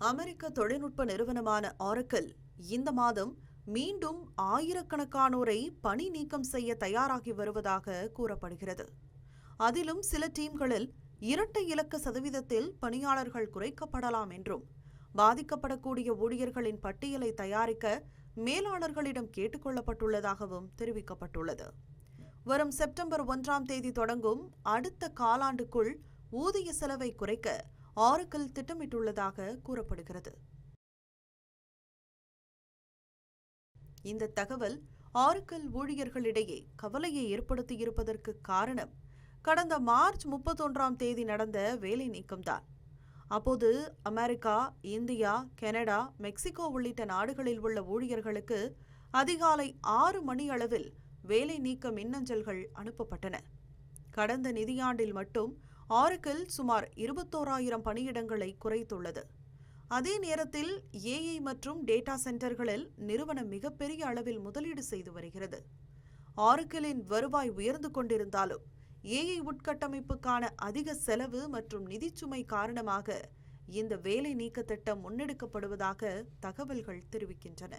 அமெரிக்க தொழில்நுட்ப நிறுவனமான ஆரக்கிள் இந்த மாதம் மீண்டும் ஆயிரக்கணக்கானோரை பணி நீக்கம் செய்ய தயாராகி வருவதாக கூறப்படுகிறது. அதிலும் சில டீம்களில் இரட்டை இலக்க சதவீதத்தில் பணியாளர்கள் குறைக்கப்படலாம் என்றும், பாதிக்கப்படக்கூடிய ஊழியர்களின் பட்டியலை தயாரிக்க மேலாளர்களிடம் கேட்டுக்கொள்ளப்பட்டுள்ளதாகவும் தெரிவிக்கப்பட்டுள்ளது. வரும் செப்டம்பர் 1 தொடங்கும் அடுத்த காலாண்டுக்குள் ஊதிய செலவை குறைக்க ஆரக்கிள் திட்டமிட்டுள்ளதாக கூறப்படுகிறது. இந்த தகவல் ஆரக்கிள் ஊழியர்களிடையே கவலையை ஏற்படுத்தியிருப்பதற்கு காரணம் கடந்த மார்ச் 31 நடந்த வேலை நீக்கம்தான். அப்போது அமெரிக்கா, இந்தியா, கனடா, மெக்சிகோ உள்ளிட்ட நாடுகளில் உள்ள ஊழியர்களுக்கு அதிகாலை 6 மணி அளவில் வேலை நீக்க மின்னஞ்சல்கள் அனுப்பப்பட்டன. கடந்த நிதியாண்டில் மட்டும் ஆரக்கிள் சுமார் 21,000 பணியிடங்களை குறைத்துள்ளது. அதே நேரத்தில் ஏஐ மற்றும் டேட்டா சென்டர்களில் நிறுவனம் மிகப்பெரிய அளவில் முதலீடு செய்து வருகிறது. ஆரக்கிளின் வருவாய் உயர்ந்து கொண்டிருந்தாலும் ஏஐ உட்கட்டமைப்புக்கான அதிக செலவு மற்றும் நிதிச்சுமை காரணமாக இந்த வேலை நீக்க திட்டம் முன்னெடுக்கப்படுவதாக தகவல்கள் தெரிவிக்கின்றன.